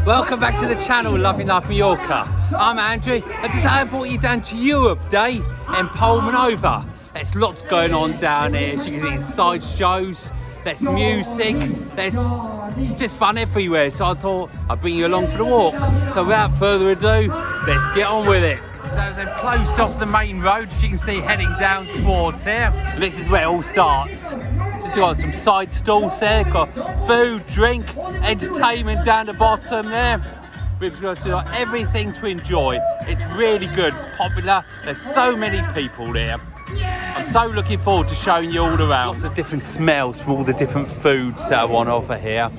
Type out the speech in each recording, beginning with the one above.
Welcome back to the channel, Loving Life Mallorca. I'm Andrew, and today I brought you down to Europe Day in Palmanova. There's lots going on down here. As you can see, side shows, there's music, there's just fun everywhere. So I thought I'd bring you along for the walk. So without further ado, let's get on with it. So they've closed off the main road, as you can see, heading down towards here. And this is where it all starts. So you've got some side stalls there, got food, drink, entertainment down the bottom there. We've got everything to enjoy. It's really good, it's popular. There's so many people there. I'm so looking forward to showing you all around. Lots of different smells from all the different foods that are on offer here.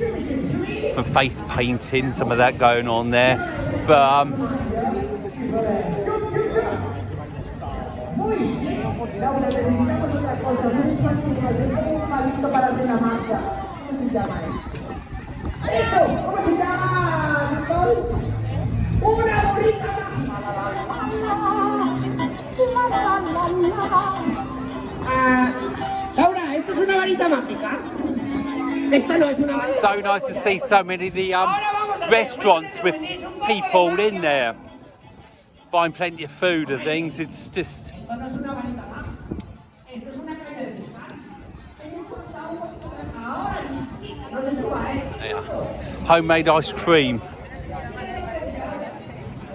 From face painting, some of that going on there. Laura, ¿esto es una varita mágica? Esta no es una varita. So nice to see so many of the restaurants with people in there buying plenty of food and things. It's just homemade ice cream.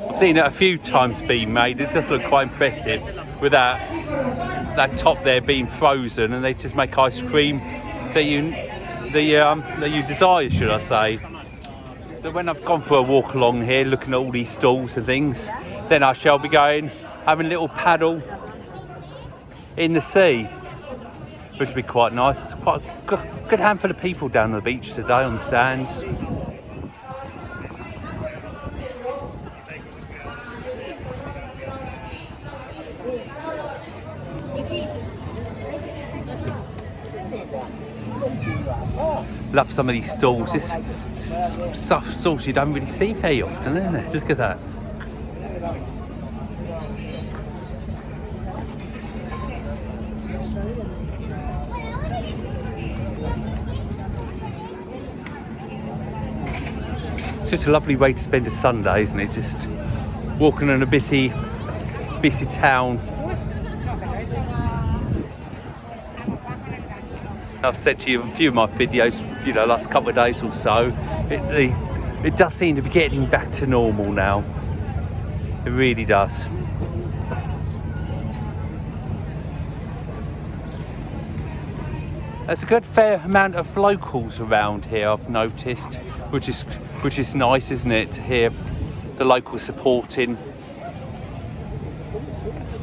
I've seen it a few times being made. It does look quite impressive with that top there being frozen, and they just make ice cream that you desire, should I say. So when I've gone for a walk along here looking at all these stalls and things, then I shall be going having a little paddle in the sea, which would be quite nice. It's quite a good handful of people down on the beach today on the sands. Love some of these stalls. This stuff stalls you don't really see very often, isn't it? Look at that. It's just a lovely way to spend a Sunday, isn't it? Just walking in a busy town. I've said to you in a few of my videos, last couple of days or so, it does seem to be getting back to normal now. It really does. There's a good fair amount of locals around here, I've noticed, which is nice, isn't it, to hear the locals supporting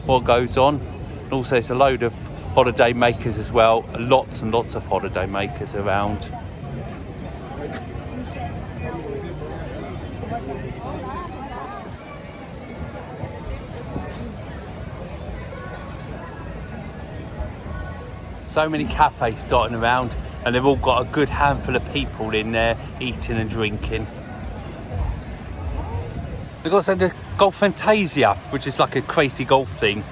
what goes on. And also there's a load of holiday makers as well, lots and lots of holiday makers around. So many cafes dotting around, and they've all got a good handful of people in there eating and drinking. They've got the Golf Fantasia, which is like a crazy golf thing.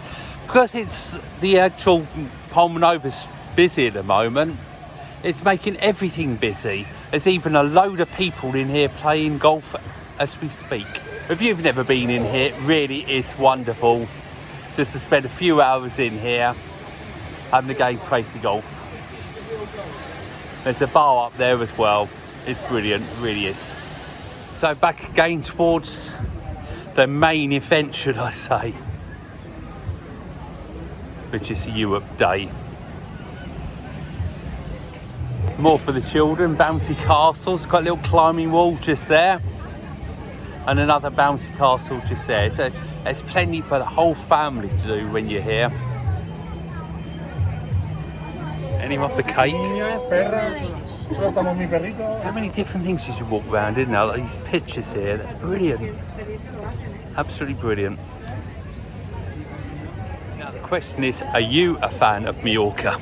Because it's the actual Palmanova's busy at the moment, it's making everything busy. There's even a load of people in here playing golf as we speak. If you've never been in here, it really is wonderful just to spend a few hours in here having a game of crazy golf. There's a bar up there as well. It's brilliant, it really is. So back again towards the main event, should I say, which is Europe Day. More for the children, bouncy castles, got a little climbing wall just there, and another bouncy castle just there. So there's plenty for the whole family to do when you're here. Anyone for cake? So many different things as you walk around, isn't there? Like these pictures here, they're brilliant. Absolutely brilliant. The question is, are you a fan of Mallorca?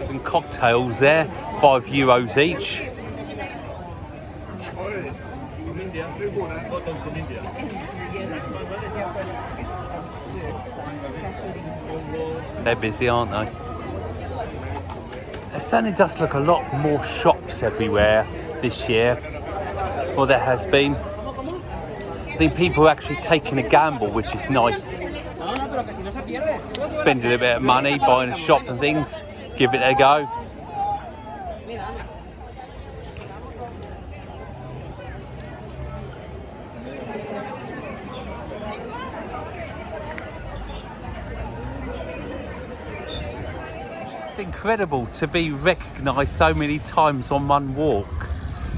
Some cocktails there, €5 each. They're busy, aren't they? There certainly does look a lot more shops everywhere this year. Well, there has been. I think people are actually taking a gamble, which is nice. Spend a little bit of money, buying a shop and things, give it a go. It's incredible to be recognised so many times on one walk.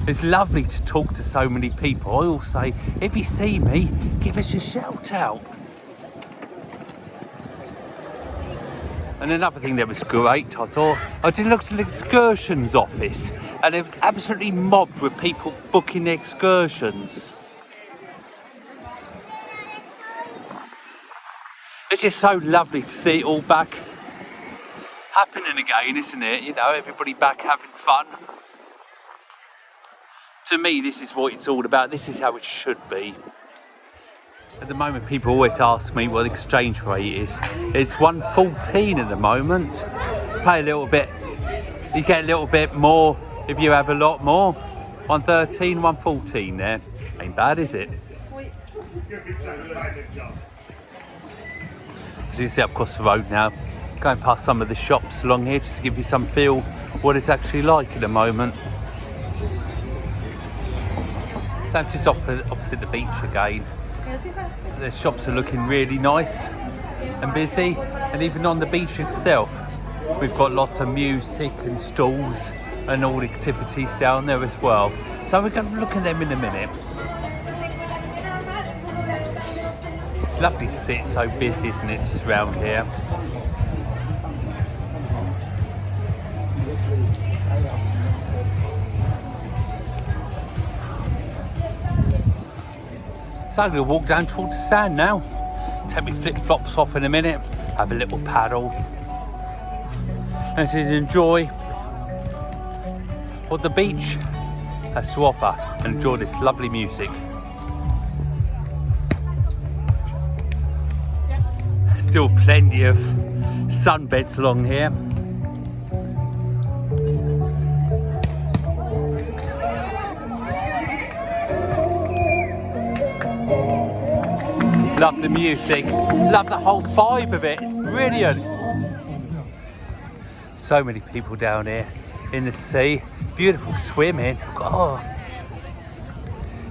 It's lovely to talk to so many people. I always say, if you see me, give us a shout out. And another thing that was great, I thought, I just looked at the excursions office and it was absolutely mobbed with people booking excursions. It's just so lovely to see it all back happening again, isn't it? You know, everybody back having fun. To me, this is what it's all about. This is how it should be. At the moment, people always ask me what the exchange rate is. It's 1.14 at the moment. Pay a little bit, you get a little bit more if you have a lot more. 1.13, 1.14 there. Ain't bad, is it? As you see up across the road now, going past some of the shops along here just to give you some feel what it's actually like at the moment. So just opposite the beach again. The shops are looking really nice and busy, and even on the beach itself we've got lots of music and stalls and all the activities down there as well. So we're going to look at them in a minute. It's lovely to see it so busy, isn't it, just around here. So I'm going to walk down towards the sand now. Take my flip-flops off in a minute. Have a little paddle. And to enjoy what the beach has to offer. And enjoy this lovely music. Still plenty of sunbeds along here. Love the music, love the whole vibe of it, it's brilliant. So many people down here in the sea, beautiful swimming. Oh,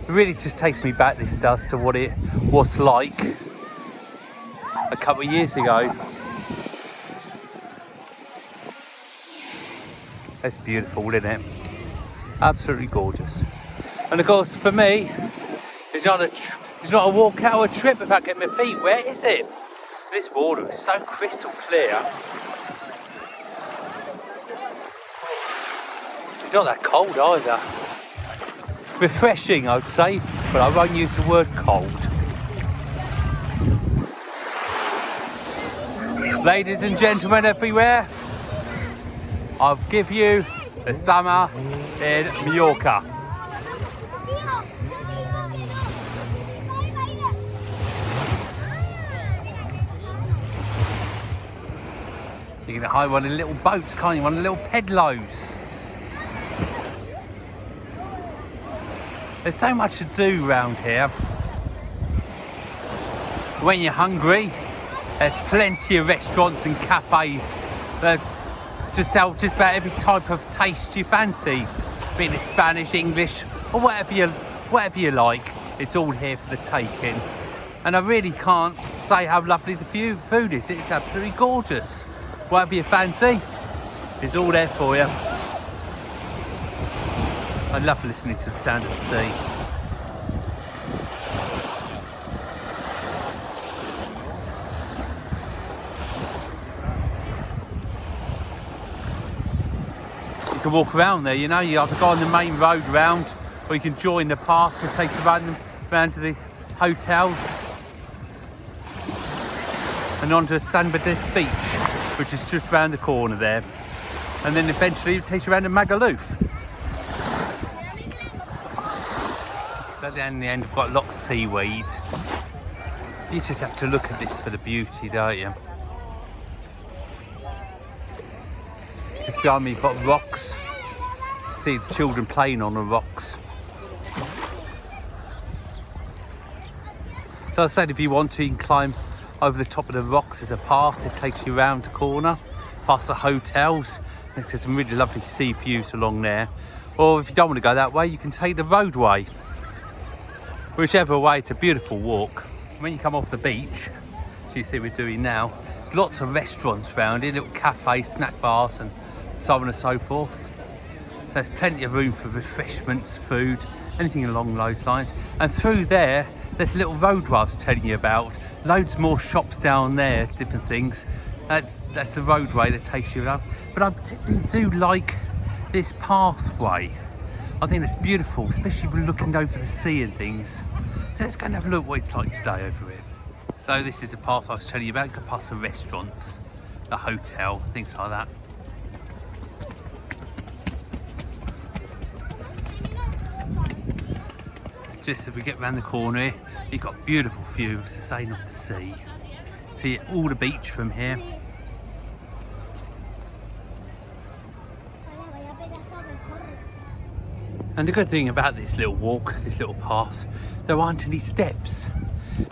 it really just takes me back, this does, to what it was like a couple of years ago. It's beautiful, isn't it? Absolutely gorgeous. And of course, for me, it's not a walk out or a trip without getting my feet wet, is it? This water is so crystal clear. It's not that cold either. Refreshing, I'd say, but I won't use the word cold. Ladies and gentlemen everywhere, I'll give you the summer in Mallorca. You can hire one of the little boats, can't you? One of the little pedlos. There's so much to do around here. When you're hungry, there's plenty of restaurants and cafes that to sell just about every type of taste you fancy. Be it Spanish, English, or whatever you like. It's all here for the taking. And I really can't say how lovely the food is. It's absolutely gorgeous. Whatever you fancy, it's all there for you. I love listening to the sound of the sea. You can walk around there, you know, you either go on the main road round, or you can join the park and take you round to the hotels and onto San Badis Beach, which is just round the corner there, and then eventually it takes you around to Magaluf. But then in the end we've got lots of seaweed. You just have to look at this for the beauty, don't you? Just behind me you've got rocks. See the children playing on the rocks. So I said if you want to, you can climb over the top of the rocks. There's a path that takes you around the corner, past the hotels. There's some really lovely sea views along there. Or if you don't want to go that way, you can take the roadway. Whichever way, it's a beautiful walk. When you come off the beach, as you see we're doing now, there's lots of restaurants around here, little cafes, snack bars and so on and so forth. There's plenty of room for refreshments, food, anything along those lines. And through there, there's a little roadway I was telling you about. Loads more shops down there, different things. That's the roadway that takes you up. But I particularly do like this pathway. I think it's beautiful, especially if we're looking over the sea and things. So let's go and have a look what it's like today over here. So this is the path I was telling you about. You can pass the restaurants, the hotel, things like that. Just as we get around the corner here, you've got beautiful views, the same of the sea. See all the beach from here. And the good thing about this little walk, this little path, there aren't any steps.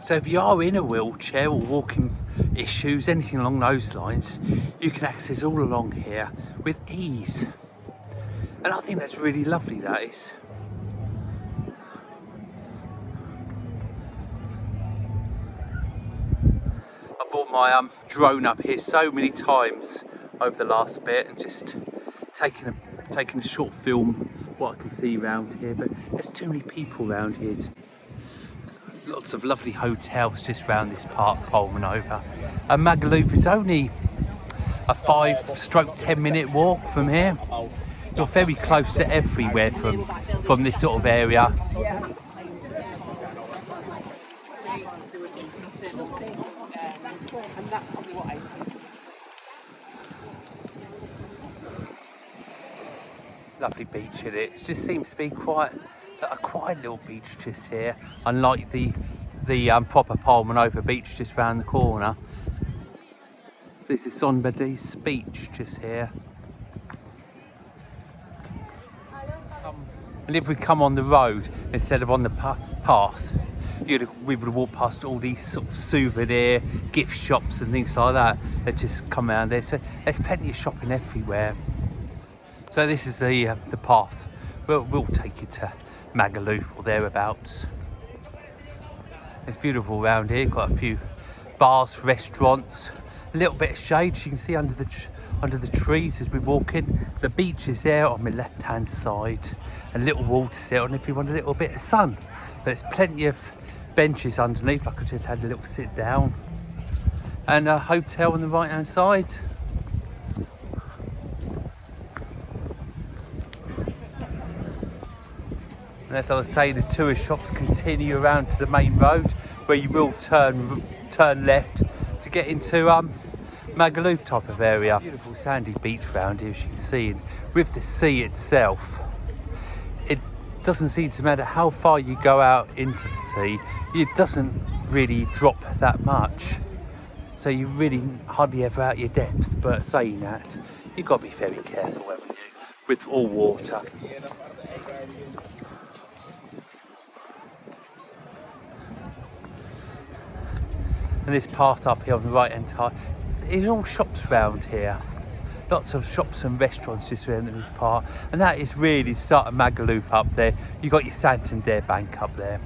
So if you are in a wheelchair or walking issues, anything along those lines, you can access all along here with ease. And I think that's really lovely, that is. I brought my drone up here so many times over the last bit and just taking a short film what I can see around here, but there's too many people around here. Lots of lovely hotels just around this park, Palmanova. And Magaluf is only a 5-10 minute walk from here. You're very close to everywhere from this sort of area. Lovely beach in it. It just seems to be quite a quiet little beach just here, unlike the proper Palmanova beach just round the corner. So this is Sonbadis beach just here. And if we come on the road instead of on the path, we would walk past all these sort of souvenir gift shops and things like that that just come around there. So there's plenty of shopping everywhere. So this is the path. We'll take you to Magaluf or thereabouts. It's beautiful around here. Got a few bars, restaurants, a little bit of shade. You can see under the trees as we walk in. The beach is there on my left-hand side. A little wall to sit on if you want a little bit of sun. There's plenty of benches underneath. I could just have a little sit down. And a hotel on the right-hand side. And as I was saying, the tourist shops continue around to the main road where you will turn left to get into Magaluf type of area. Beautiful sandy beach round here, as you can see. And with the sea itself, it doesn't seem to matter how far you go out into the sea, it doesn't really drop that much. So you really hardly ever out your depth. But saying that, you've got to be very careful, haven't you, with all water. And this path up here on the right hand side, it's all shops around here. Lots of shops and restaurants just around this part. And that is really the start of Magaluf up there. You've got your Santander Bank up there.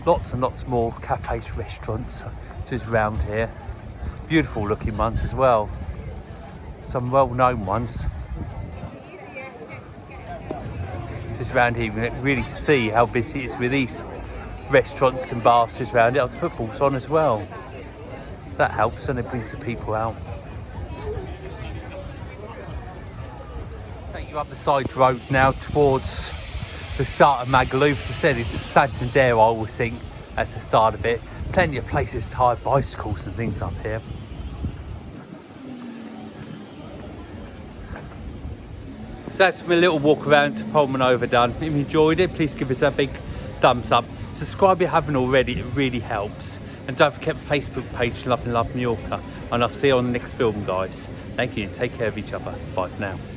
Lots and lots more cafes, restaurants just around here. Beautiful looking ones as well. Some well-known ones. Just around here, you can really see how busy it is with these restaurants and bars just around it. The football's on as well. That helps and it brings the people out. Take you up the side road now towards the start of Magaluf. As I said, it's Santander, I always think, at the start of it. Plenty of places to hire bicycles and things up here. So that's my little walk around to Palmanova done. If you enjoyed it, please give us a big thumbs up. Subscribe if you haven't already, it really helps. And don't forget the Facebook page, Love and Love Mallorca. And I'll see you on the next film, guys. Thank you, and take care of each other. Bye for now.